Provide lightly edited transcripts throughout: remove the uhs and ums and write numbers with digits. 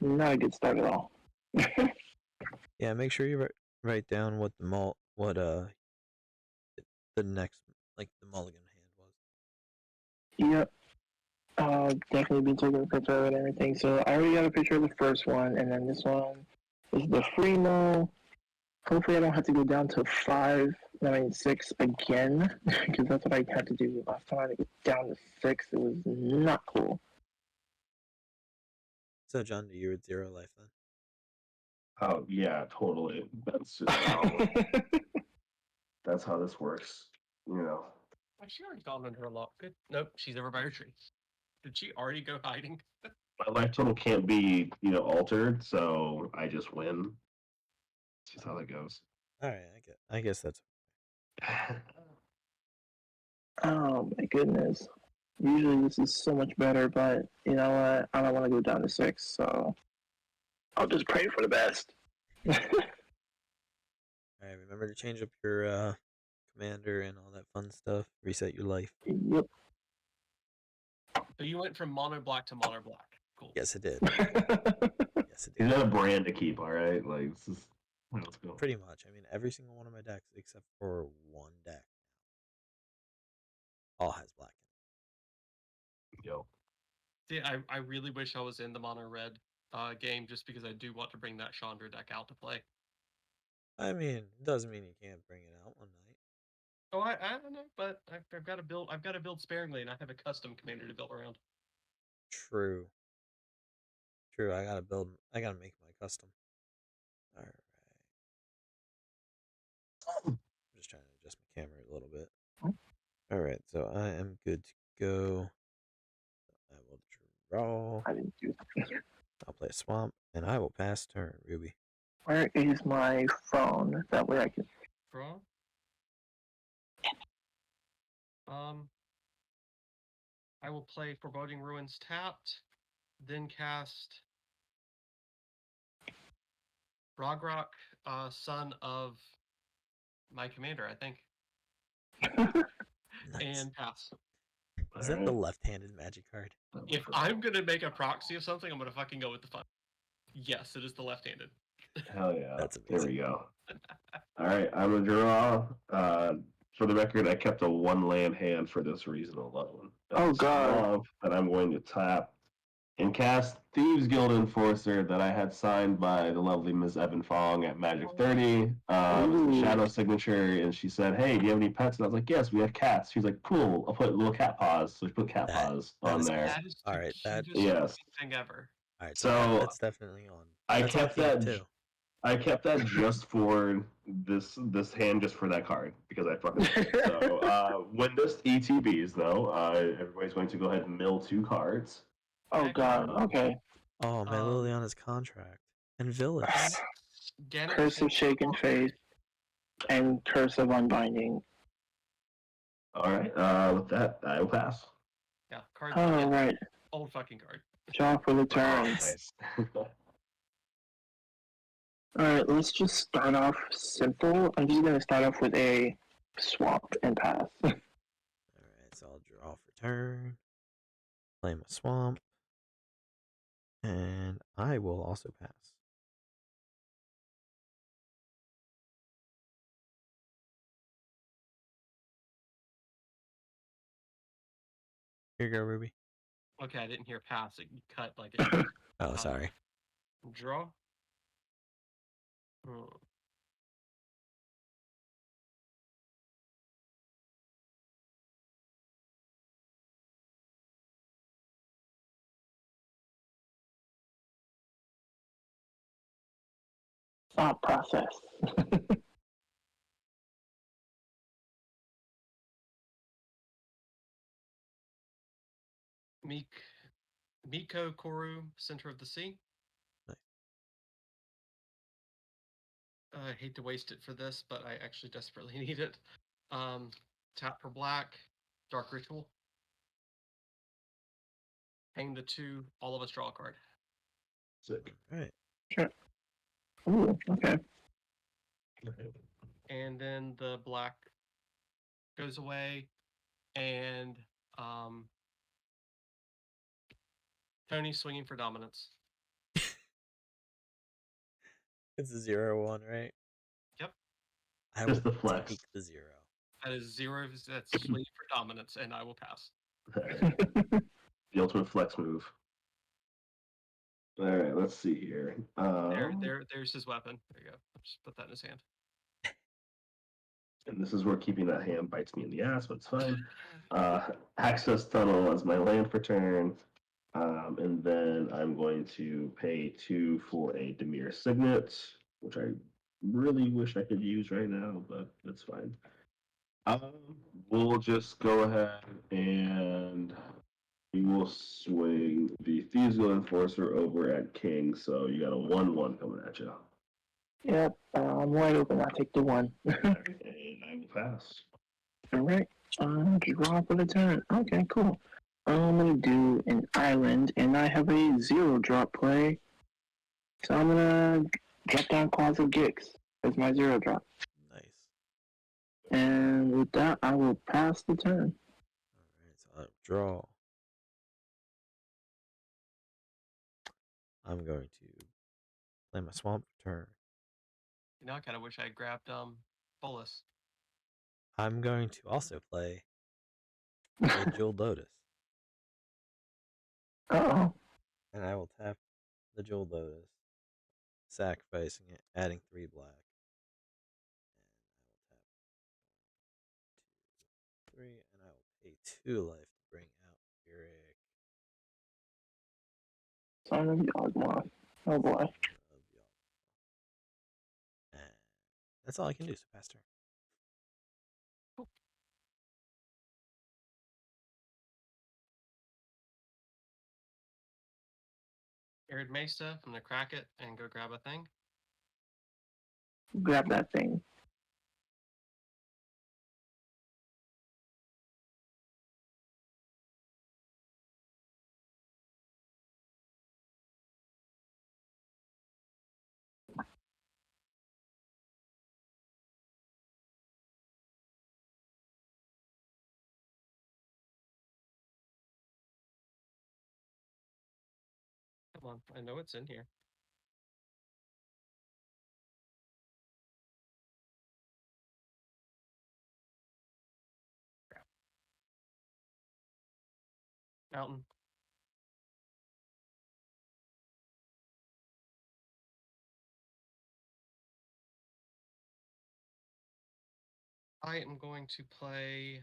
not a good start at all. Yeah, make sure you write down what the next the mulligan hand was. Yep. Definitely be taking a picture of it and everything. So I already got a picture of the first one, and then this one is the Fremo. Hopefully, I don't have to go down to 6 again, because that's what I had to do last time. I had to go down to 6. It was not cool. So, John, you're at 0 life then? Oh yeah, totally. That's just that's how this works. She already gone under a lock. Good. Nope, she's over by her tree. Did she already go hiding? My life total can't be, altered, so I just win. That's just how that goes. All right, I guess that's. Oh my goodness. Usually this is so much better, but you know what? I don't want to go down to 6, so I'll just pray for the best. All right, remember to change up your commander and all that fun stuff. Reset your life. Yep. So you went from mono black to mono black. Cool. Yes, it did. Yes, it did. Is that a brand to keep? All right, this is let's go. Pretty much. I mean, every single one of my decks, except for one deck, all has black in it. Yo. See, I really wish I was in the mono red game just because I do want to bring that Chandra deck out to play. I mean, it doesn't mean you can't bring it out one night. Oh, I don't know, but I've got to build sparingly, and I have a custom commander to build around. True. I gotta make my custom. All right. I'm just trying to adjust my camera a little bit. All right, so I am good to go. I will draw. I didn't do that. I'll play a swamp, and I will pass turn, Ruby. Where is my phone? That way I can. Draw. I will play Foreboding Ruins tapped, then cast Rogrock, son of my commander, I think. Nice. And pass. Is that the left-handed magic card? If I'm gonna make a proxy of something, I'm gonna fucking go with the fun. Yes, it is the left-handed. Hell yeah. That's There amazing. we go. All right, I'm gonna draw. For the record, I kept a 1-land hand for this reason alone. Oh, God. That I'm going to tap and cast Thieves Guild Enforcer that I had signed by the lovely Ms. Evan Fong at Magic 30. Shadow signature, and she said, "Hey, do you have any pets?" And I was like, "Yes, we have cats." She was like, "Cool, I'll put little cat paws." So she put cat paws on there. That is the All right, cutest thing ever. All right, so that's definitely on. I That's kept on that too. I kept that just for this hand, just for that card, because I fucking so when this ETBs though, everybody's going to go ahead and mill 2 cards. Oh God. Okay. Oh, my Liliana's contract and Villas. Curse of Shaken Face and Curse of Unbinding. All right. With that, I will pass. Yeah, card. Oh, right. Old fucking card. Draw for the turn. Nice. Alright, let's just start off simple. I'm just gonna start off with a swamp and pass. Alright, so I'll draw for turn. Play my swamp. And I will also pass. Here you go, Ruby. Okay, I didn't hear pass. It cut like it. Oh, sorry. Draw. Thought process. Miko Koru, Center of the Sea. Nice. I hate to waste it for this, but I actually desperately need it. Tap for black, Dark Ritual. Hang the 2, all of us draw a card. Sick. Alright. Sure. Ooh, okay. And then the black goes away, and Tony swinging for dominance. It's a 0-1, right? Yep. I Just will the flex. take the 0. That is 0. That's swing for dominance, and I will pass. The ultimate flex move. All right, let's see here. There's his weapon. There you go. I'll just put that in his hand. And this is where keeping that hand bites me in the ass, but it's fine. Access tunnel as my land for turn. And then I'm going to pay 2 for a Dimir Signet, which I really wish I could use right now, but that's fine. We'll just go ahead and we will swing the Thieves Guild Enforcer over at King. So you got a 1/1 coming at you. Yep, I'm wide open. I'll take the 1. And I will pass. Alright, draw for the turn. Okay, cool. I'm gonna do an island, and I have a 0 drop play. So I'm gonna drop down Claws of Gix as my 0 drop. Nice. And with that, I will pass the turn. Alright, so I'll draw. I'm going to play my swamp turn. You know, I kind of wish I had grabbed Bolus. I'm going to also play the Jeweled Lotus. Uh-oh. And I will tap the Jeweled Lotus, sacrificing it, adding 3 black. And I will tap 1, 2, 3, and I will pay 2 life to bring out Eric. Son of Yawgmoth. Oh boy. And that's all I can do, so pass turn. Arid Mesa, I'm gonna crack it and go grab a thing. Grab that thing. Come on, I know it's in here. Crap. Mountain. I am going to play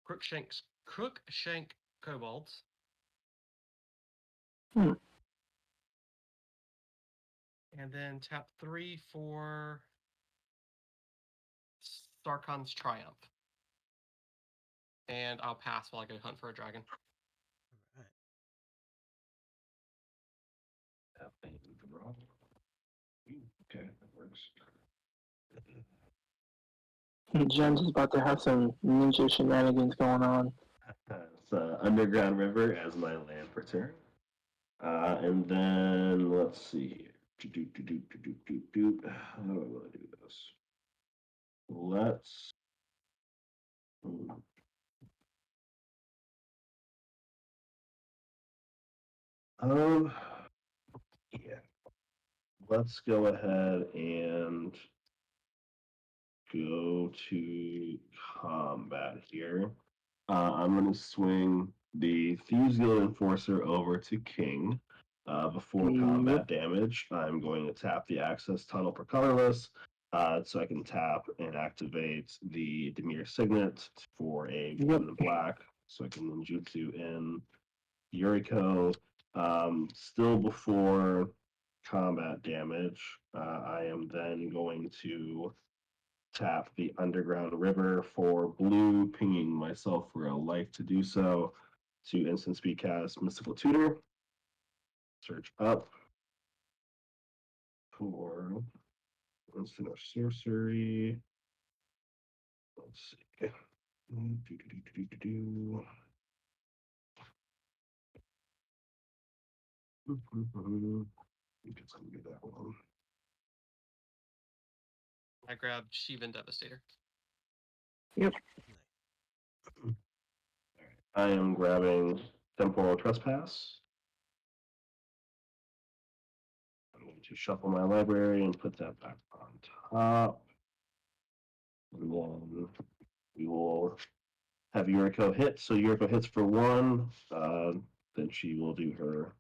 Crookshank Kobolds. Hmm. And then tap 3 for Starkon's Triumph. And I'll pass while I go hunt for a dragon. Alright. Okay, that works. Jen's is about to have some ninja shenanigans going on. It's Underground River as my land for turn. And then let's see here. How do I want to do this? Let's. Yeah. Let's go ahead and go to combat here. I'm going to swing the Thieves Guild Enforcer over to King. Before combat damage, I'm going to tap the Access Tunnel for colorless, so I can tap and activate the Dimir Signet for a blue and black, so I can ninjutsu in Yuriko. Still before combat damage, I am then going to tap the Underground River for blue, pinging myself for a life to do so, to instant speed cast Mystical Tutor. Search up for instant or sorcery. Let's see. Guess I'm gonna do that one. I grabbed Shivan Devastator. Yep. I am grabbing Temporal Trespass. I'm going to shuffle my library and put that back on top. And then we will have Yuriko hit. So Yuriko hits for 1. Then she will do her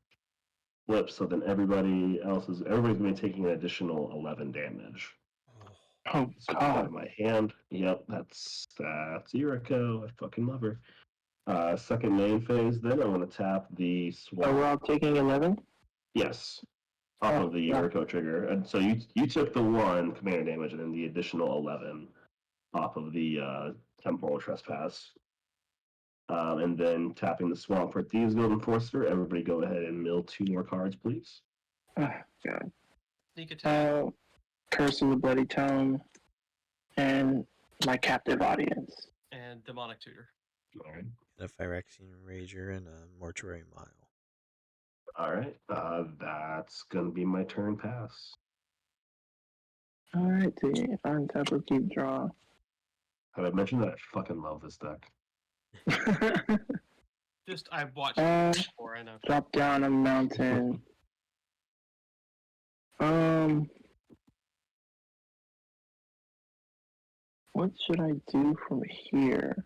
flip. So then everybody's gonna be taking an additional 11 damage. Oh So I have god. my hand. Yep, that's Yuriko. I fucking love her. Second main phase. Then I want to tap the So we're swamp. all taking 11? Yes, off Oh, of the yeah. Yuriko trigger. And so you took the 1 commander damage and then the additional 11 off of the temporal trespass. And then tapping the swamp for Thieves Guild Enforcer. Everybody go ahead and mill 2 more cards, please. Oh, god. Sneak attack. Curse of the Bloody Tome and my captive audience. And demonic tutor. All right. And a Phyrexian Rager and a Mortuary Mile. All right. That's going to be my turn pass. Alright, untap or keep draw. Have I mentioned that I fucking love this deck? Just I've watched Uh, it before. I know. Drop down a mountain. What should I do from here?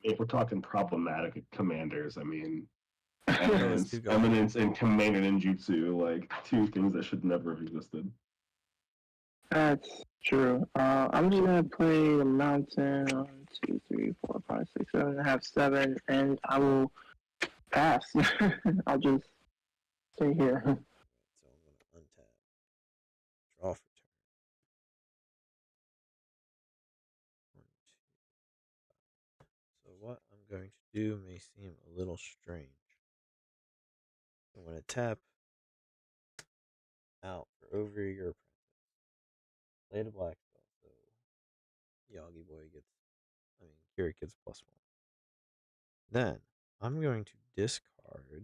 If we're talking problematic commanders, I mean, let's keep going. Eminence and Commander Ninjutsu, like 2 things that should never have existed. That's true. I'm just gonna play the mountain. 1, 2, 3, 4, 5, 6, 7, and a half, 7, and I will pass. I'll just stay here. So I'm going to untap. Draw for turn. 1, 2, 5. So what I'm going to do may seem a little strange. I'm going to tap out for over your apprentice. Play the black spell, so Yagi Boy Kira gets +1. Then I'm going to discard.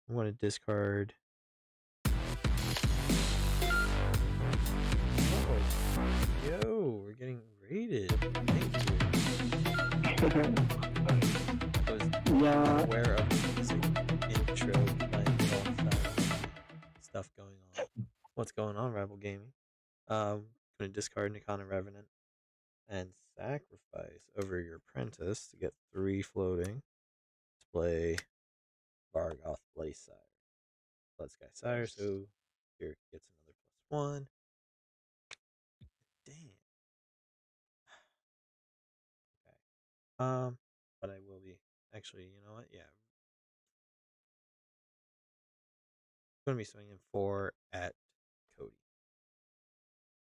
I'm going to discard. Oh, yo, we're getting raided. Thank you. I was Yeah. aware of this intro stuff going on. What's going on, Rebel Gaming? Going to discard Nikana Revenant and sacrifice over your apprentice to get 3 floating. Display Bargoth Bloody Sire. Blood Sky Sire, so here gets another +1. Damn. Okay. But I will be actually, you know what? Yeah. I'm gonna be swinging 4 at Cody.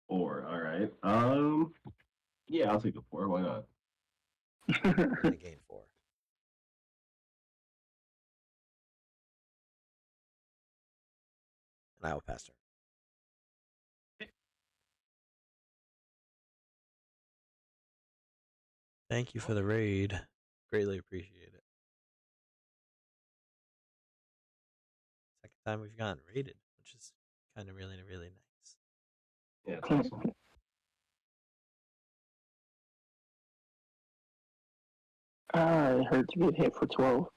4, all right. Yeah, I'll take the 4. Why not? I gain 4. And I will pass turn. Thank you for the raid. Greatly appreciate it. Second time we've gotten raided, which is kind of really, really nice. Yeah, it's awesome. I heard to get hit for 12.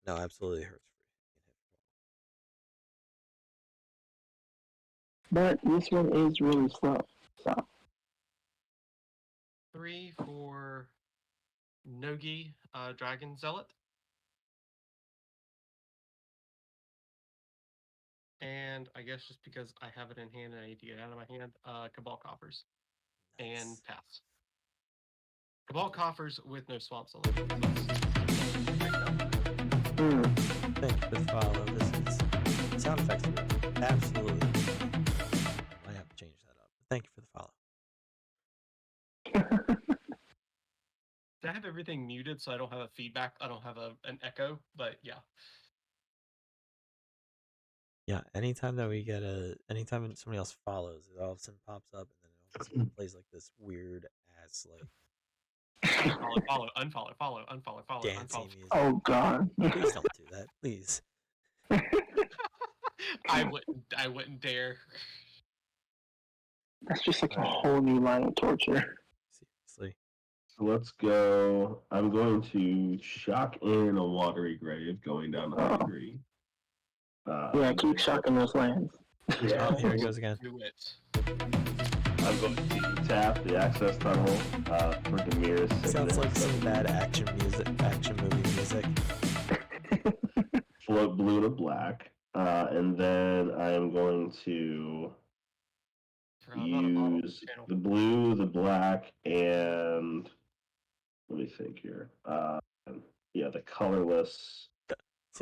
No, absolutely hurts But this one is really slow. So 3 for Nogi, Dragon Zealot. And I guess just because I have it in hand and I need to get it out of my hand, Cabal Coffers. Nice. And pass. Cabal Coffers with no swamp solution. Thank you for the follow. This is sound effects are absolutely. I have to change that up. But thank you for the follow. I have everything muted so I don't have a feedback. I don't have an echo, but yeah. Yeah, anytime anytime somebody else follows, it all of a sudden pops up and then it all of a sudden plays like this weird ass like Unfollow. dancing music. Oh god. Please don't do that, please. I wouldn't dare. That's just like a Right. whole new line of torture. Seriously. So let's go. I'm going to shock in a watery grave going down to Oh. hungry. Yeah, I'm keep gonna shocking those lands. Yeah, Oh, here it goes again. Do it. I'm going to tap the access tunnel for Demir's Sounds like Signet. some bad action movie music. Float blue to black. And then I am going to Forgot about a bottle use channel. the blue, the black, and let me think here. Yeah, the colorless from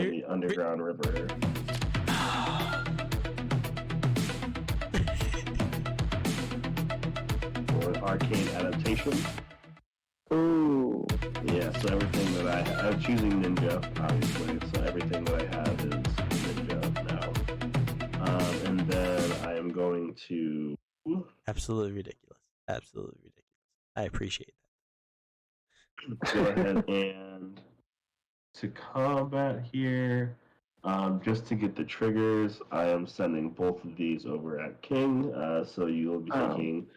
Ser- the underground river. For an arcane adaptation. Ooh. Yeah, so everything that I'm choosing ninja, obviously. So everything that I have is ninja now. And then I am going to. Absolutely ridiculous. Absolutely ridiculous. I appreciate Go ahead and to combat here. Just to get the triggers, I am sending both of these over at King. So you will be taking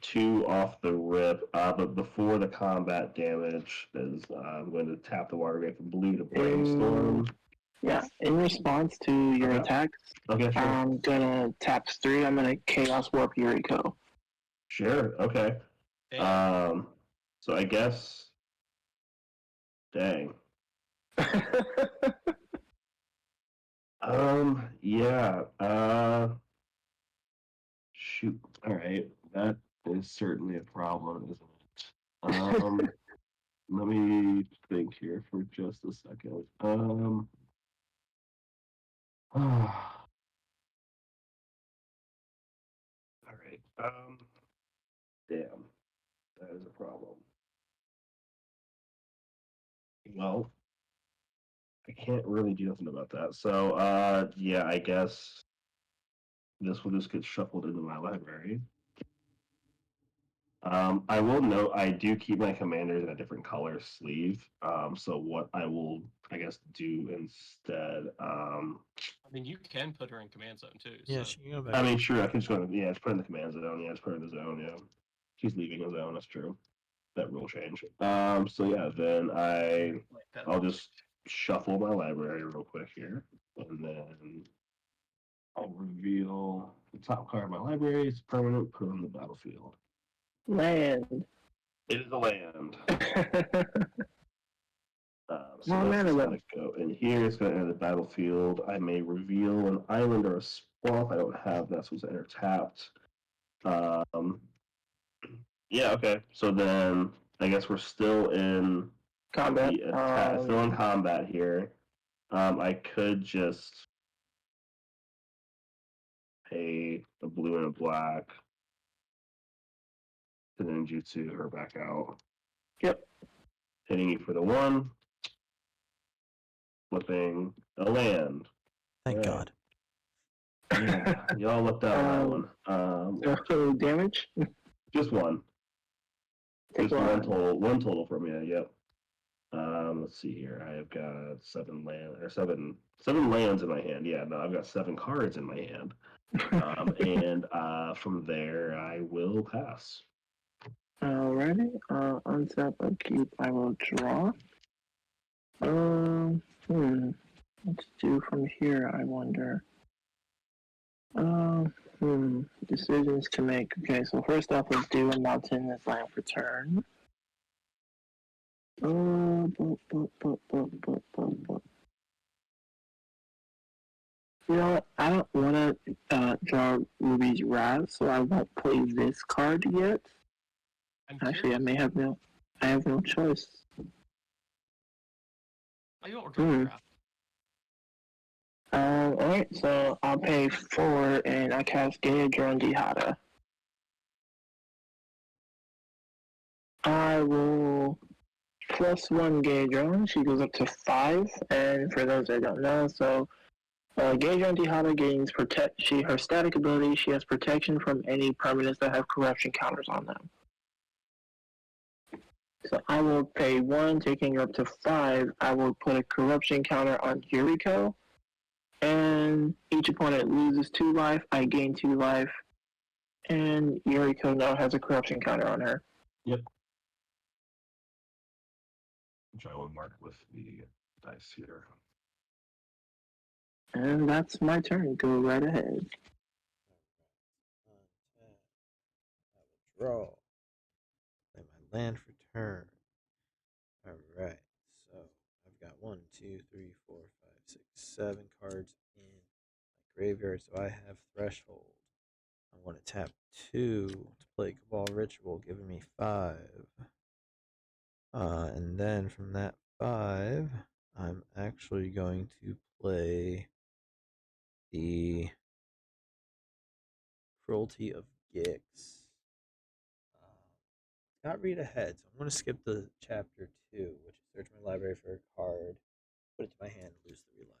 2 off the rip. But before the combat damage, is I'm going to tap the water grave from blue to brainstorm. Yeah, in response to your Okay. attacks, Okay, sure. I'm gonna tap 3. I'm gonna Chaos Warp Yuriko. Sure. Okay. Damn. So I guess. Dang. Yeah. Shoot. All right. That is certainly a problem, isn't it? Let me think here for just a second. All right. Damn. That is a problem. Well, I can't really do nothing about that. So, yeah, I guess this will just get shuffled into my library. I will note I do keep my commanders in a different color sleeve. So what I will, I guess, do instead. I mean, you can put her in command zone too. that. Yeah, So. she can go back. I mean, sure, I can just go. Yeah, just put her in the command zone. Yeah, just put her in the zone. Yeah, she's leaving the zone. That's true. That rule change. So yeah, then I'll just shuffle my library real quick here, and then I'll reveal the top card of my library. It's permanent. Put it on the battlefield. Land. It is a land. So Oh, that's man, just I gonna go in here. It's gonna enter the battlefield. I may reveal an island or a swamp. I don't have that, so it's enter tapped. Yeah, okay. So then I guess we're still in Combat. the attack, still in combat here. I could just pay a blue and a black to ninjutsu her back out. Yep. Hitting you for the 1. Flipping a land. Thank Right. God. Yeah, y'all looked out on that one. So damage? Just 1. Take Just one 1. total. 1 total from you. Yep. Let's see here. I have got 7 lands in my hand. Yeah, no, I've got 7 cards in my hand. And from there, I will pass. Alrighty. Untap, upkeep. I will draw. Let's do from here. I wonder. Decisions to make. Okay, so first off, let's do a mountainous land for turn. You know what? I don't want to draw Ruby's Wrath, so I won't play this card yet. Actually, I have no choice. You don't draw draft. Alright, so I'll pay 4 and I cast Gaedron Dihada. I will +1 Gaedron. She goes up to 5, and for those that don't know, so Gaedron Dihada gains her static ability. She has protection from any permanents that have corruption counters on them. So I will pay 1, taking her up to 5. I will put a corruption counter on Yuriko. And each opponent loses 2 life. I gain 2 life. And Yuriko now has a corruption counter on her. Yep. Which I will mark with the dice here. And that's my turn. Go right ahead. Untap. I will draw. Play my land for turn. Alright, so I've got 1, 2, 3, 4, 5, 6, 7 cards in my graveyard, so I have Threshold. I'm going to tap 2 to play Cabal Ritual, giving me 5. And then from that 5, I'm actually going to play the Cruelty of Gix. Got read ahead, so I'm going to skip the chapter 2, which is search my library for a card, put it to my hand, and lose 3 life.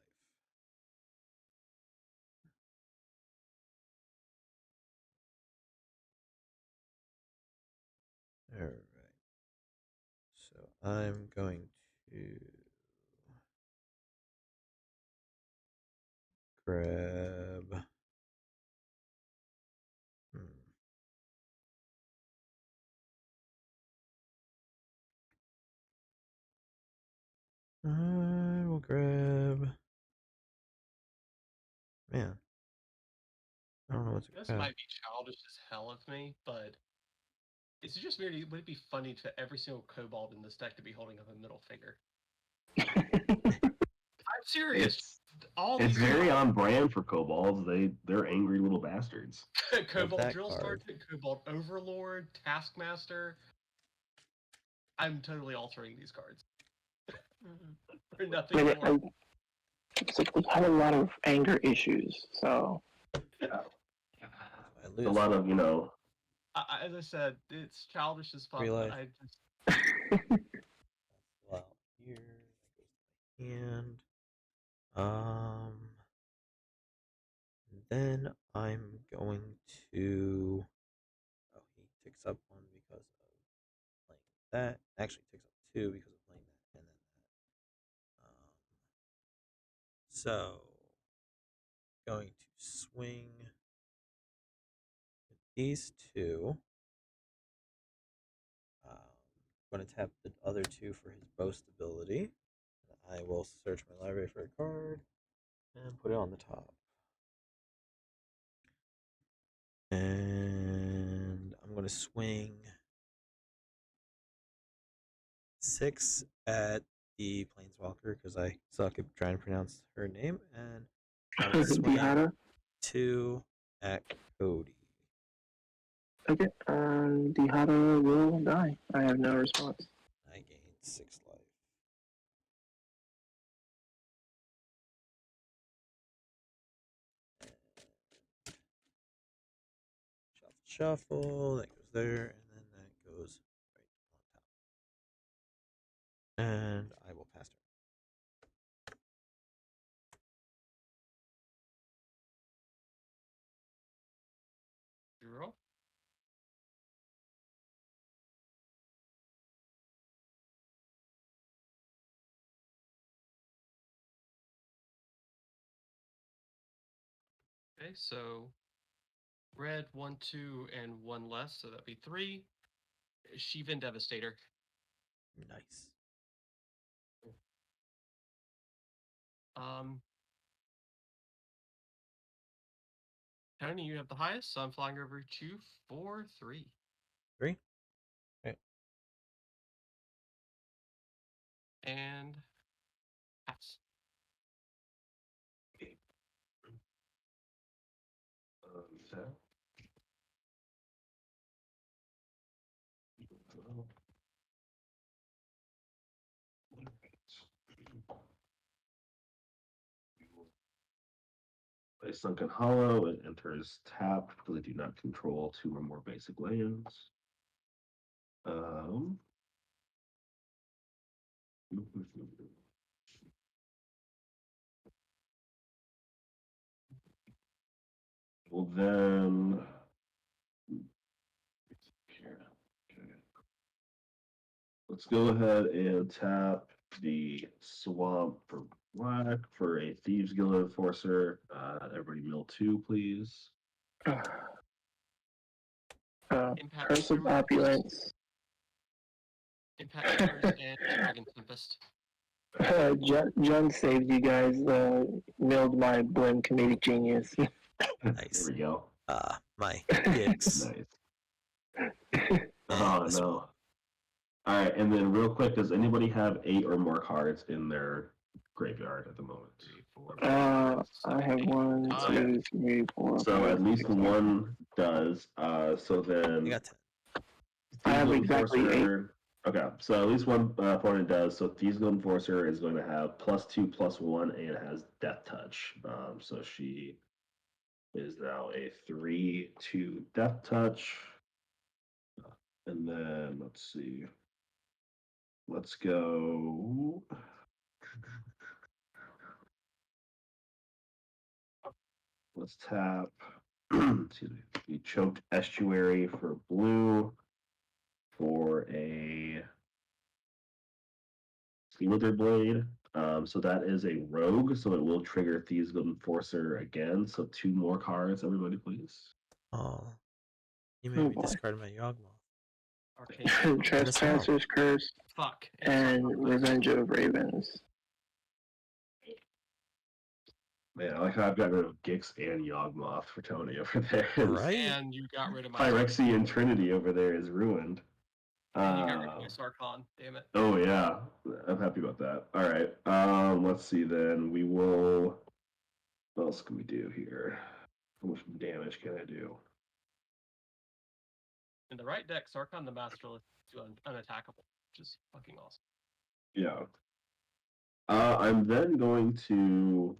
Alright. So I'm going to grab. I will grab. Man. I don't know what to This grab. might be childish as hell of me, but is it just me? Would it be funny to every single kobold in this deck to be holding up a middle finger? I'm serious. All It's these very on brand for kobolds. They're angry little bastards. Kobold that Drill card. Sergeant, Kobold Overlord, Taskmaster. I'm totally altering these cards. For nothing But more. it's like we have a lot of anger issues, so. Yeah. I It's lose. a lot of, As I said, it's childish as fuck. 3 life. I just Well, here. That goes to my hand. Then I'm going to. Oh, he ticks up 1 because of playing that. Actually, ticks up 2 because of playing that, and then that. So, going to swing with these 2. Going to tap the other 2 for his boast ability. I will search my library for a card and put it on the top. And I'm going to swing 6 at the Planeswalker because I suck at trying to pronounce her name. And I will swing Dihada? 2 at Cody. Okay, Dihada will die. I have no response. I gained 6 life. Shuffle, that goes there, and then that goes right on top. And I will pass turn. Zero. Okay, so red 1, 2, and 1 less, so that'd be 3. Shivan Devastator. Nice. Tony, you have the highest, so I'm flying over 2, 4, 3. 3? Okay. And pass. By Sunken Hollow, it enters tapped because they do not control 2 or more basic lands. Well, then. Let's go ahead and tap the swamp for black for a Thieves Guild Enforcer. Everybody mill 2, please. Impact Curse of Tremor, Opulence. Impact Tremors, and Dragon Tempest. John saved you guys. Milled my Blim comedic genius. Nice. There we go. My Gix. Nice. Man, Oh this- no. All right, and then real quick, does anybody have 8 or more cards in their graveyard at the moment? 3, 4, 5, 6, I have 8, 1, 9. 2, 3, 4. So 5, at least 6, one does. So I then got 10. I have Thieves exactly Enforcer. Okay, so at least one opponent does. So Thieves Enforcer is going to have +2/+1, and it has Death Touch. So she is now a 3/2 Death Touch. And then let's see. Let's go. Let's tap. Excuse me. We choked Estuary for blue for a Wither Blade. So that is a rogue, so it will trigger Thieves Guild Enforcer again. So 2 more cards, everybody, please. Oh, you Oh, made me boy. discard my Yawgmoth. Arcane. Trespasser's Curse Fuck. and Revenge of Ravens. Man, I like how I've got rid of Gix and Yawgmoth for Tony over there. Right? And you got rid of my Pyrexia and Trinity over there is ruined. And you got rid of my Sarkon. Damn it. Oh yeah, I'm happy about that. All right, let's see then. We will. What else can we do here? How much damage can I do? In the right deck, Sarkon the Masterless is unattackable, which is fucking awesome. Yeah. I'm then going to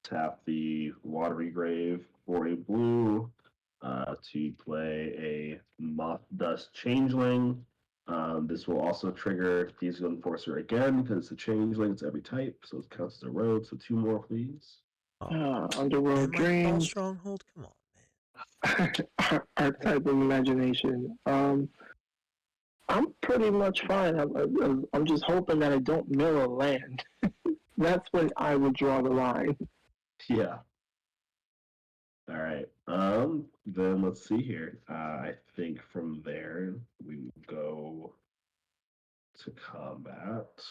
tap the Watery Grave for a blue to play a Moth Dust Changeling. This will also trigger Thieves Guild Enforcer again because it's a changeling. It's every type, so it counts as a rogue. So 2 more, please. Underworld And my Fall Dreams. Stronghold? Come on, man. Archetype of Imagination. I'm pretty much fine. I'm just hoping that I don't mill a land. That's when I would draw the line. Yeah. All right. Then let's see here. I think from there we will go to combat.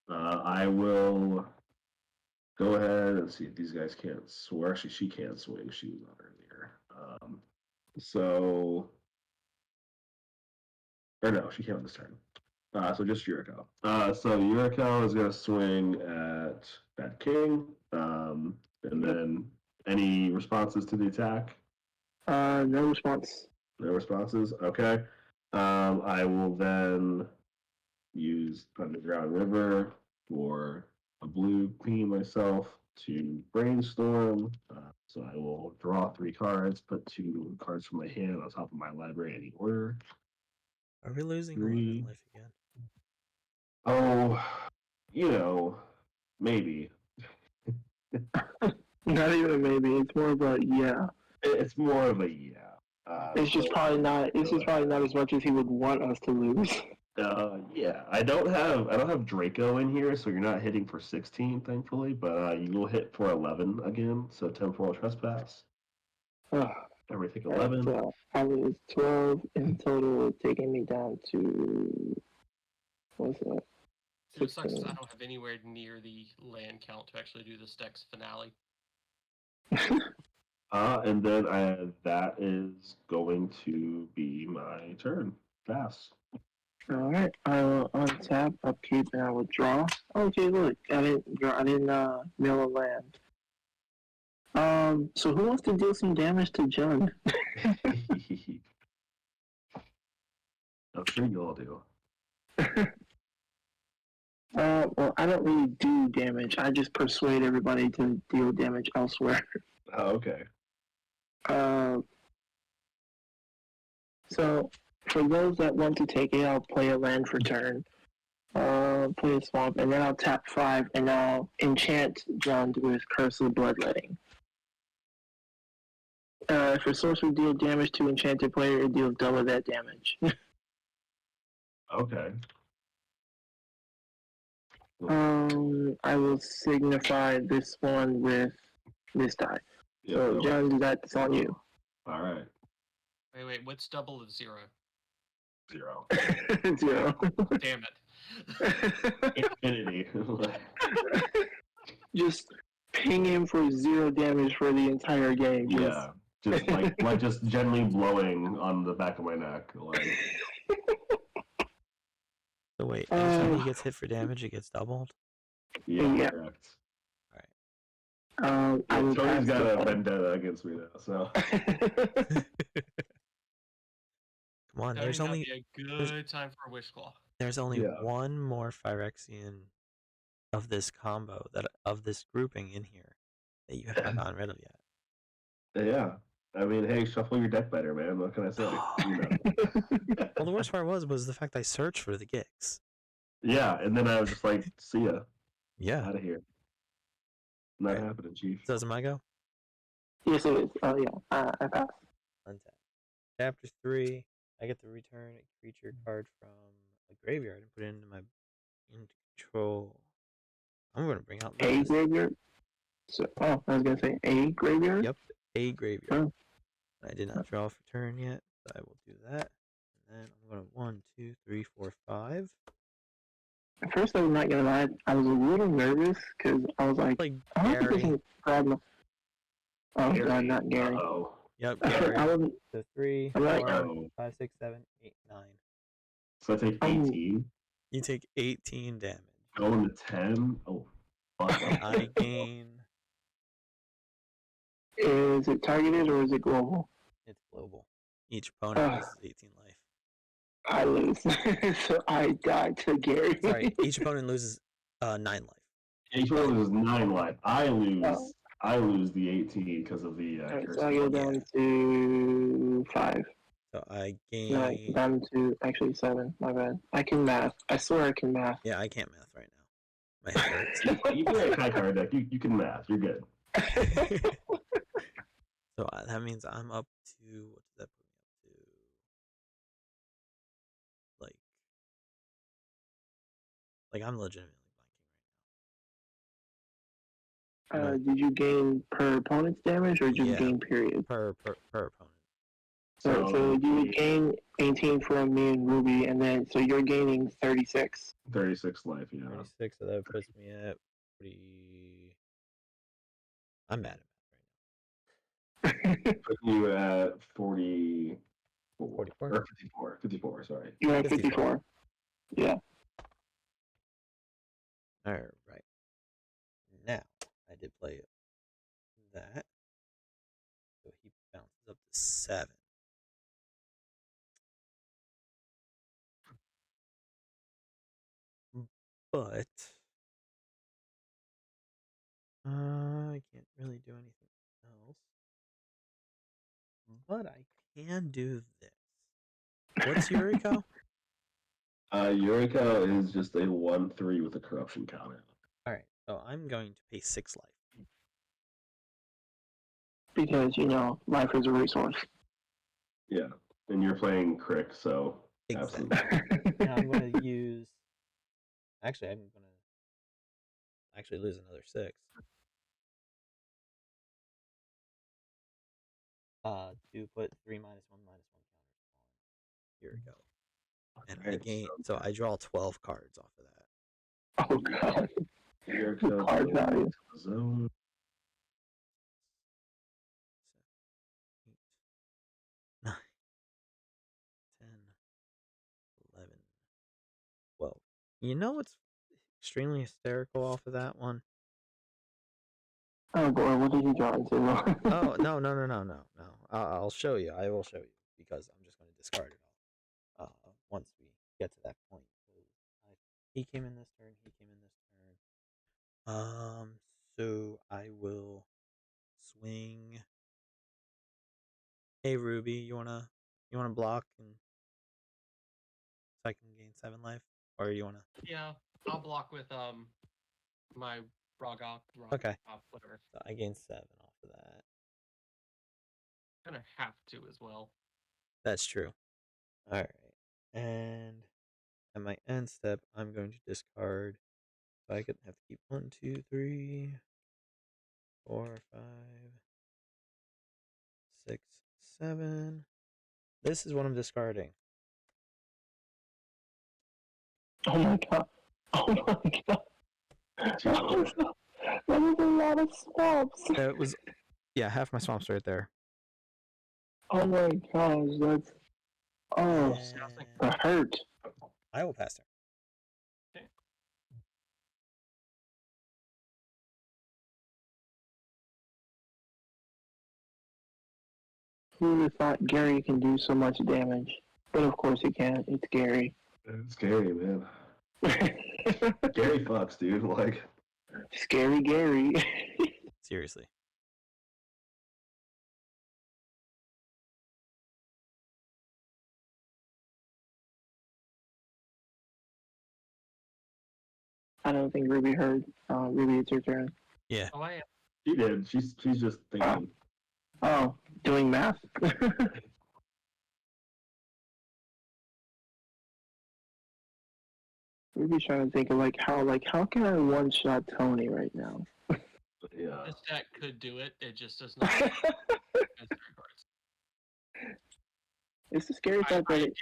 I will go ahead and see if these guys can't swing. Actually, she can't swing. She was on earlier. Or no, she came on this turn. So just Yuriko. So Yuriko is gonna swing at Bad King. And then any responses to the attack? No response. No responses. Okay. I will then use Underground River for a blue queen myself to brainstorm. So I will draw 3 cards, put 2 cards from my hand on top of my library in any order. Are we losing 3. 11 life again? Oh, maybe. Not even a maybe. It's more of a yeah. It's more of a yeah. It's just probably not. It's just probably not as much as he would want us to lose. Yeah. I don't have Draco in here, so you're not hitting for 16, thankfully. But you will hit for 11 again. So temporal trespass. Everything 11. So I was 12 in total, taking me down to what's that? So it sucks is I don't have anywhere near the land count to actually do this deck's finale. And then that is going to be my turn. Pass. All right, I will untap, upkeep, and I will draw. Okay, look, I didn't draw. I didn't mill a land. So who wants to deal some damage to Jund? I'm sure you all do. Well, I don't really do damage. I just persuade everybody to deal damage elsewhere. Oh, okay. So for those that want to take it, I'll play a land for turn. Play a swamp, and then I'll tap 5, and I'll enchant Jund with Curse of Bloodletting. If a sorcerer deals damage to enchanted player, it deals double that damage. Okay. I will signify this one with this die. Yeah, So, no. Jund, that's on you. All right. Wait. What's double of 0? 0. 0. Damn it. Infinity. Just ping him for 0 damage for the entire game. Yeah. Just like just gently blowing on the back of my neck. Like So wait, anytime he Uh, gets hit for damage, it gets doubled. yeah, Yeah. correct. All I will Tony's pass got the a vendetta against me now, so right. Come on, Tony, that'd be a good time for a Wish Claw. there's only Yeah. one more Phyrexian of this combo of this grouping in here that you have not gotten rid of yet. yeah. I mean, hey, shuffle your deck better, man. What can I say? You know. Well, the worst part was the fact I searched for the Gix. Yeah, and then I was just like, see ya. Yeah. Out of here. Not Right. happening, Chief. Doesn't my go? Yes, it is. Oh, yeah. I pass. Untap. After 3, I get to return a creature card from a graveyard and put it into my control. I'm gonna bring out A this. graveyard? So, I was going to say A graveyard? Yep, a graveyard. Oh. I did not draw for turn yet, so I will do that. And then I'm gonna 1, 2, 3, 4, 5. At first, I'm not going to lie. I was a little nervous because I was like, Like I don't think this Gary. is a problem. Oh, God, not Gary. Uh-oh. Yep, I Gary. wasn't. So 3, I'm like, 4, Oh. 5, 6, 7, 8, 9. So I take 18. You take 18 damage. Going to 10. Oh, fuck. I gain. Is it targeted or is it global? It's global. Each opponent Ah. loses 18 life. I lose. So I die to Gary. Sorry, each opponent loses 9 life. Each one loses 9 life. I lose. Oh. I lose the 18 because of the Alright, curse. so I go down to 5. So I No, gain. down to actually 7. My bad. I can math. I swear I can math. Yeah, I can't math right now. My head hurts. You play a high card deck. You can math. You're good. So that means I'm up to. What does that put me up to? Like I'm legitimately blanking right now. Did you gain per opponent's damage or just Yeah. gain period? Per opponent. So you would gain 18 from me and Ruby, and then so you're gaining 36. 36 life, yeah. 36, so that puts me at pretty. I'm mad at math right now. Putting you at 44. 44? Or 54. 54, sorry. You're at 54. 54. Yeah. All right. Now I did play that, so he bounces up to 7. But I can't really do anything else. But I can do this. What's Yuriko? Yuriko is just a 1/3 with a corruption counter. Alright, so I'm going to pay 6 life. Because, life is a resource. Yeah. And you're playing Crick, so Exactly. absolutely. And I'm going to use. Actually, I'm going to lose another 6. To put 3 -1 counters on Yuriko. And I gain. So I draw 12 cards off of that. Oh, God. Yuriko Card value. to the zone. 7, 8, 9, 10, 11, 12. You know what's extremely hysterical off of that one? Oh, boy, what did you draw into? Oh, no. I'll show you. I will show you because I'm just going to discard it all. Once we get to that point. He came in this turn. He came in this turn. So I will swing. Hey Ruby, you wanna block and so I can gain 7 life, or you wanna? Yeah, I'll block with my Rogok. Okay. Whatever. So I gain 7 off of that. Gonna have to as well. That's true. All right, and at my end step, I'm going to discard. So I could have to keep 1, 2, 3, 4, 5, 6, 7. This is what I'm discarding. Oh my god. Oh my god. That was a lot of swamps. It was, yeah, half my swamp's right there. Oh my gosh, that's oh And that hurt. I will pass turn. Who would have thought Gary can do so much damage? But of course he can. It's Gary. It's scary, man. Gary fucks, dude. Like, Scary Gary. Seriously. I don't think Ruby heard. Ruby, it's your turn. Yeah. Oh, I am. she did. She's just thinking. Oh, doing math. Ruby's trying to think of how can I one shot Tony right now? Yeah. This deck could do it. It just does not. have mystery cards. It's the scary fact that it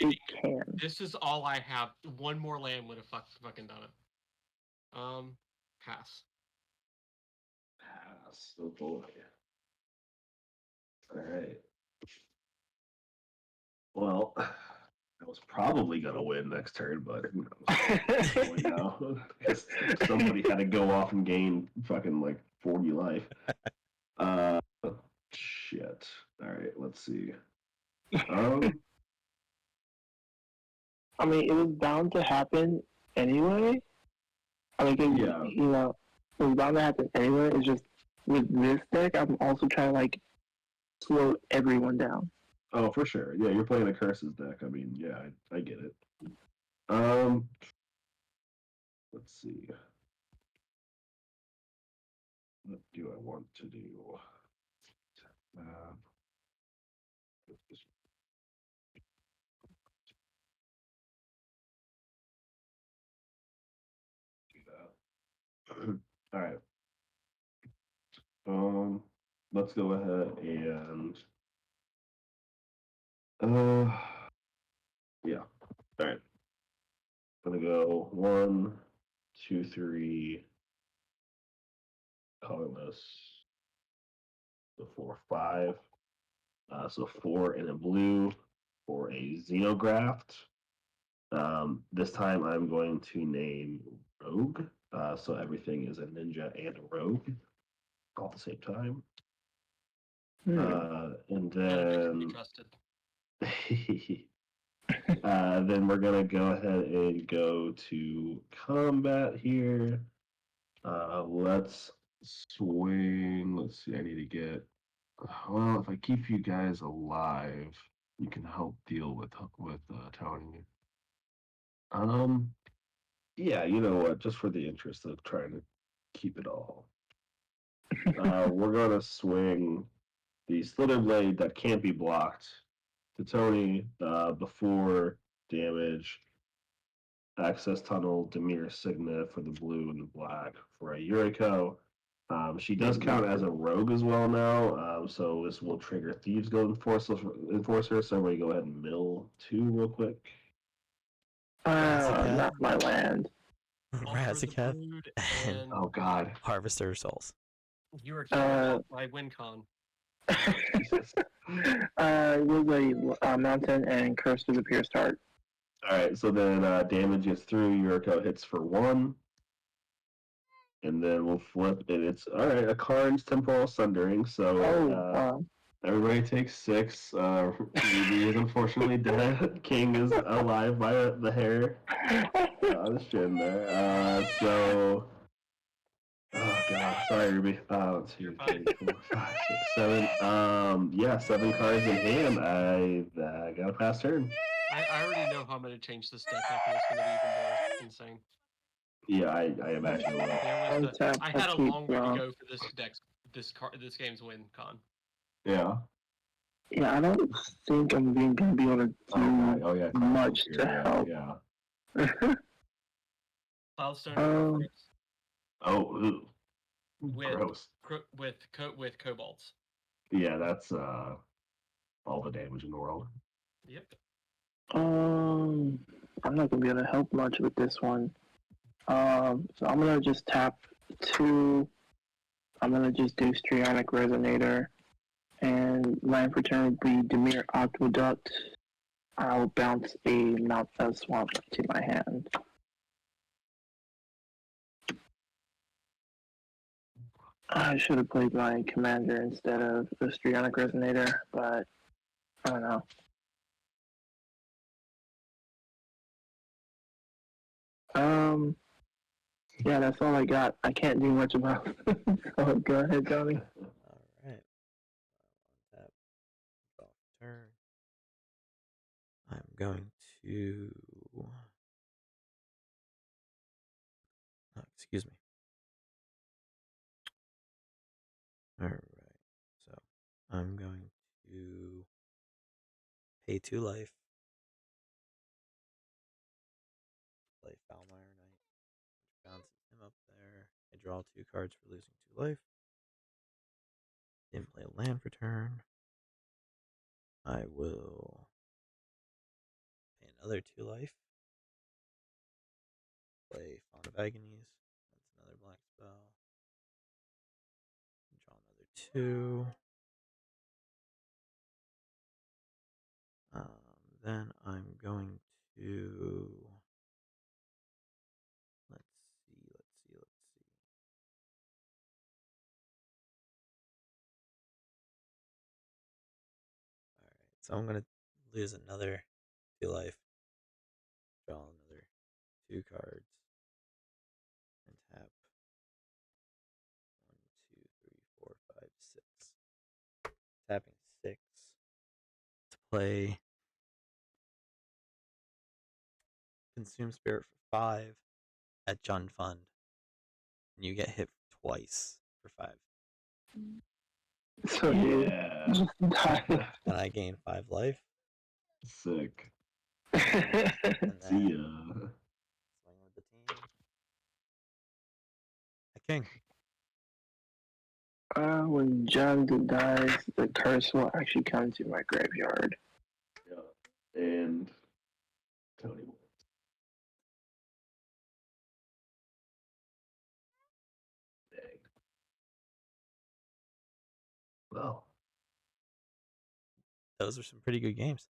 can. This is all I have. One more land would have fucking done it. Pass. Pass. Oh boy. All right. Well, I was probably gonna win next turn, but who knows? Now, because somebody had to go off and gain fucking like 40 life. Shit. All right. Let's see. I mean, it was bound to happen anyway. I mean, 'cause, Yeah. you know, it was bound to happen anyway. It's just with this deck, I'm also trying to like slow everyone down. Oh, for sure. Yeah, you're playing a curses deck. I mean, yeah, I get it. Let's see. What do I want to do? Do that. All right. Let's go ahead and yeah. All right. Gonna go 1, 2, 3. Colorless. So 4, 5. So 4 in a blue for a Xenograft. This time I'm going to name Rogue. So everything is a ninja and a rogue all at the same time. And then Trusted. then we're gonna go ahead and go to combat here. Let's swing. Let's see. I need to get. Well, if I keep you guys alive, you can help deal with Tony. Yeah, you know what? Just for the interest of trying to keep it all, we're gonna swing the Slither Blade that can't be blocked to Tony before damage. Access Tunnel, Demir Signet for the blue and the black for a Yuriko. She does count as a rogue as well now, so this will trigger Thieves Guild Enforcer. So we go ahead and mill 2 real quick. Not my land. Razaketh And Oh God, Harvester of Souls. you were kicked out by WinCon. It was a mountain and Curse to the Pierced Heart. All right, so then damage gets through. Yuriko hits for 1. And then we'll flip it. It's all right. A Karn's Temporal Sundering. So everybody takes 6. Ruby is unfortunately dead. King is alive by the hair. The shin there. Oh god, sorry Ruby. 2, 3, 4, 5, 6, 7. Yeah, 7 cards in hand. I got a pass turn. I already know how I'm going to change this deck. I think it's going to be even more insane. Yeah, I imagine it will. I had a long way to go for this deck. This game's win con. Yeah. Yeah, I don't think I'm going to be able to do much to help. Yeah. Cloudstone. Oh, gross. With kobolds. Yeah, that's all the damage in the world. Yep. I'm not gonna be able to help much with this one. So I'm gonna just tap 2. I'm gonna just do Strionic Resonator, and land for turn would be Demir Aqueduct. I'll bounce a Malthus Swamp to my hand. I should have played my commander instead of the Strionic Resonator, but I don't know. Yeah, that's all I got. I can't do much about it. So go ahead, Johnny. All right. Tap. Draw turn. I'm going to. Oh, excuse me. All right. So I'm going to pay 2 life. Play Foulmire Knight. Bounces him up there. I draw 2 cards for losing 2 life. Didn't play a land for turn. I will pay another 2 life. Play Font of Agonies. That's another black spell. Draw another 2. Then I'm going to let's see. All right, so I'm gonna lose another 2 life. Draw another 2 cards and tap 1, 2, 3, 4, 5, 6. Tapping 6 to play Consume Spirit for 5 at Jund Fund, and you get hit twice for 5. So you Yeah. just die. And I gain 5 life. Sick. And See then ya. swing with the team. A king. When John dies, the curse will actually come to my graveyard. Yeah. And Tony wins. Dang. Well, Those are some pretty good games.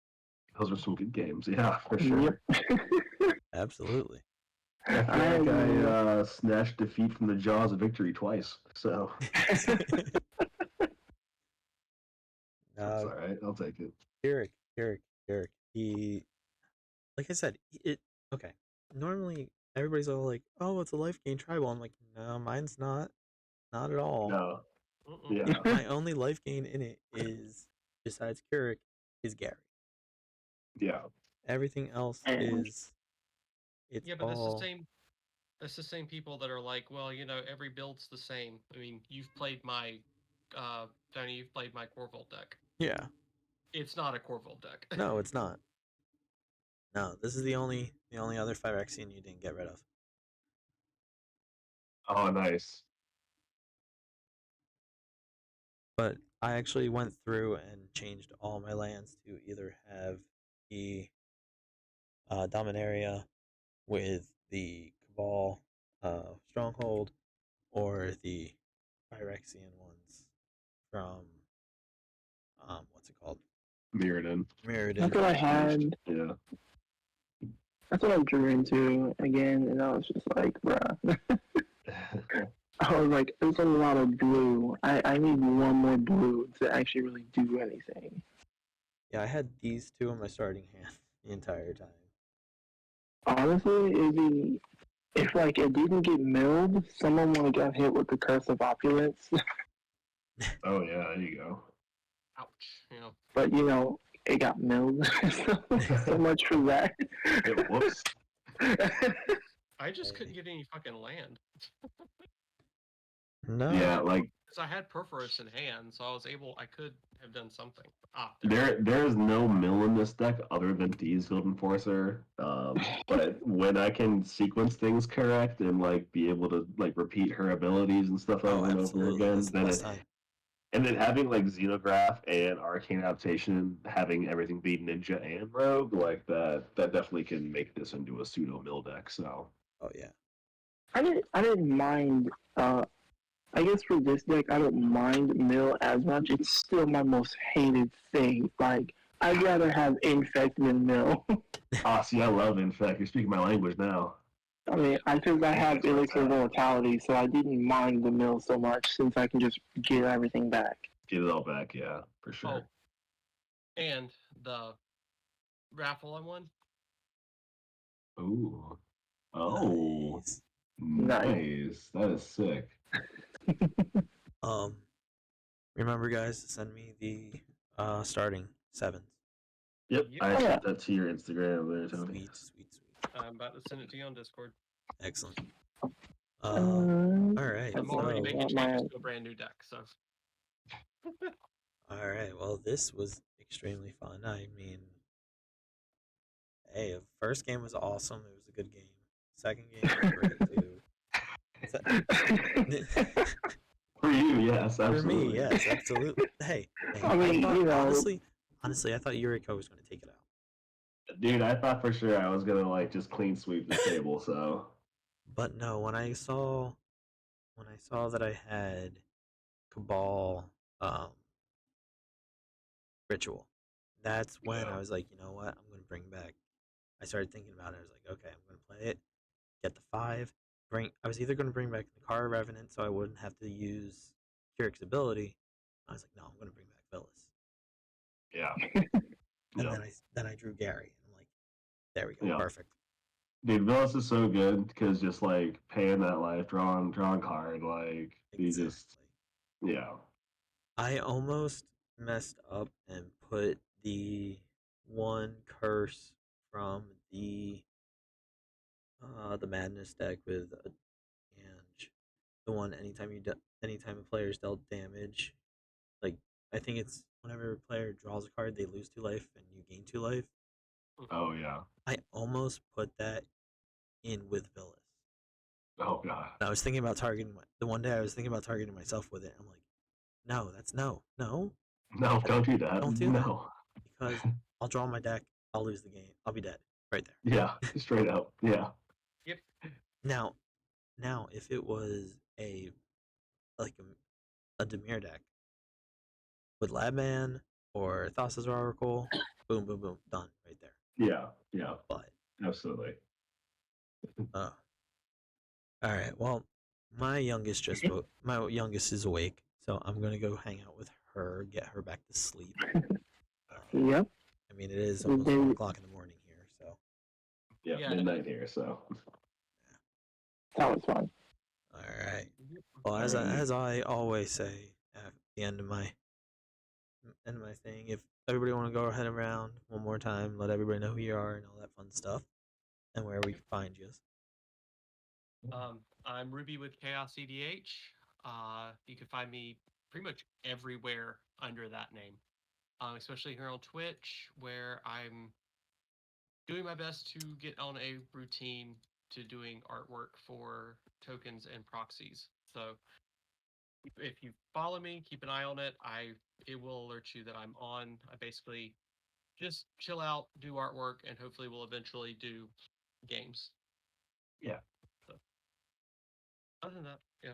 those were some good games. Yeah, for sure. Yep. Absolutely. I feel like I snatched defeat from the jaws of victory twice. So that's all right. I'll take it. Eric. He, like I said, okay. Normally, everybody's all like, "Oh, it's a life gain tribal." I'm like, no, mine's not at all. No. Mm-mm. Yeah. My only life gain in it is, besides Keurig, is Gary. Yeah. Everything else And- is, it's Yeah, but that's all the same. That's the same people that are like, well, every build's the same. I mean, you've played my, Tony, you've played my Corvold deck. yeah. It's not a Corvold deck. No, it's not. No, this is the only other Phyrexian you didn't get rid of. Oh, nice. But I actually went through and changed all my lands to either have the Dominaria with the Cabal Stronghold, or the Phyrexian ones from what's it called? Mirrodin. Mirrodin. That's what I had. Yeah. That's what I drew into again, and I was just like, bruh. I was like, there's a lot of blue. I need one more blue to actually really do anything. Yeah, I had these 2 in my starting hand the entire time. Honestly, it'd be if like it didn't get milled, someone would have got hit with the curse of opulence. Oh yeah, there you go. Ouch. But it got milled. So much for that. Whoops. I just couldn't get any fucking land. No. Yeah, like Because I had Perforos in hand, so I could have done something. there's no mill in this deck other than D's Guild Enforcer. But when I can sequence things correct and like be able to like repeat her abilities and stuff over and over absolutely. again, That's the then best time. And then having like Xenograph and Arcane Adaptation, having everything be Ninja and Rogue, like that definitely can make this into a pseudo mill deck. So Oh yeah. I didn't mind. I guess for this deck, I don't mind mill as much. It's still my most hated thing. Like, I'd rather have infect than mill. see, I love Infect. You're speaking my language now. I mean, I think I have Infect's elixir fantastic. mortality, so I didn't mind the mill so much since I can just get everything back. Get it all back, yeah, for sure. Oh, and the raffle I won. Ooh. Oh. Nice. Nice. That is sick. Remember guys to send me the starting 7s. Yep, Yep. I Oh, yeah. sent that to your Instagram there, Tony. Sweet. I'm about to send it to you on Discord. Excellent. Uh, Alright, I'm already so making changes to a brand new deck, so. alright, well this was extremely fun. I mean, hey, first game was awesome, it was a good game. Second game was great too. For you, yes, For absolutely. me, yes, absolutely. Hey, I mean, thought, you know- honestly, I thought Yuriko was going to take it out. Dude, I thought for sure I was gonna like just clean sweep the table, so But no, when I saw that I had Cabal Ritual, that's when Yeah. I was like, you know what, I'm going to bring back. I started thinking about it. I was like, okay, I'm going to play it, get the 5. I was either going to bring back the Car Revenant so I wouldn't have to use Kyric's ability. I was like, no, I'm going to bring back Phyllis. yeah. And Yeah. then I drew Gary. And I'm like, there we go, Yeah. perfect. Dude, Villas is so good because just like paying that life, drawing card, like you just yeah. I almost messed up and put the one curse from the Madness deck with a and the one anytime a player's dealt damage, like I think it's whenever a player draws a card, they lose 2 life and you gain 2 life. Oh yeah. I almost put that in with Villas. Oh god. And I was thinking about targeting the one day I was thinking about targeting myself with it. I'm like, no, that's no. No, don't do that. Don't do no. Because I'll draw my deck, I'll lose the game, I'll be dead right there. Yeah, straight up. Yeah. Yep. Now, if it was a Dimir deck with Labman or Thassa's Oracle, boom, done right there. Yeah. But Absolutely. all right, well, my youngest is awake, so I'm gonna go hang out with her, get her back to sleep. Yep. I mean, it is almost 4 o'clock in the morning here, so Yeah, Yeah. midnight here, so That was fun. all right. Well, as I always say at the end of my thing, if everybody want to go ahead around one more time, let everybody know who you are and all that fun stuff, and where we can find you. I'm Ruby with Chaos EDH. You can find me pretty much everywhere under that name, especially here on Twitch, where I'm doing my best to get on a routine to doing artwork for tokens and proxies. So if you follow me, keep an eye on it. It will alert you that I'm on. I basically just chill out, do artwork, and hopefully we'll eventually do games. Yeah. So, other than that, yeah.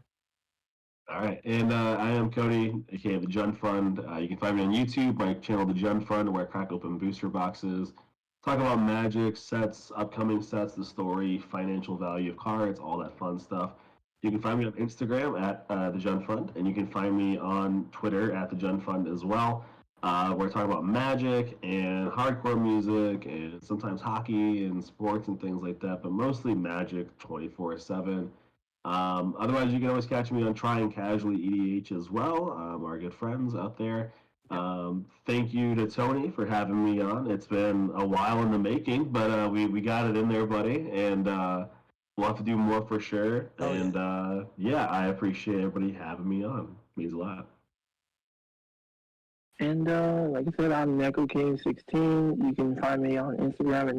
all right. And I am Cody, aka the Jun Fund. You can find me on YouTube, my channel The Jun Fund, where I crack open booster boxes, talk about magic, sets, upcoming sets, the story, financial value of cards, all that fun stuff. You can find me on Instagram at The Jun Fund, and you can find me on Twitter at The Jun Fund as well. Where I talk about magic and hardcore music and sometimes hockey and sports and things like that, but mostly magic 24/7. Otherwise, you can always catch me on Trying Casually EDH as well, our good friends out there. Thank you to Tony for having me on. It's been a while in the making, but we got it in there, buddy, and we'll have to do more for sure. Oh, and I appreciate everybody having me on. It means a lot. And like I said, I'm NekoKing16. You can find me on Instagram at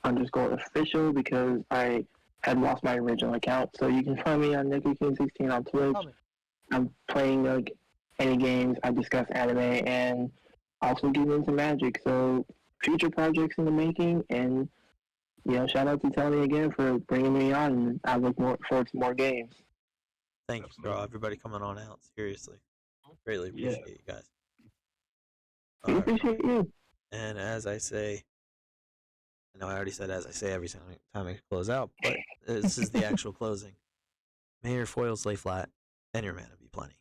NekoKing16_official because I had lost my original account. So you can find me on NekoKing16 on Twitch. I'm playing like any games. I discuss anime and also get into Magic. So future projects in the making, and shout out to Tony again for bringing me on. And I look forward to more games. Thank you for everybody coming on out. Seriously, greatly Yeah. appreciate you guys. We All right. appreciate you. And as I say, I know I already said as I say every time I close out, but this is the actual closing. May your foils lay flat and your mana be plenty.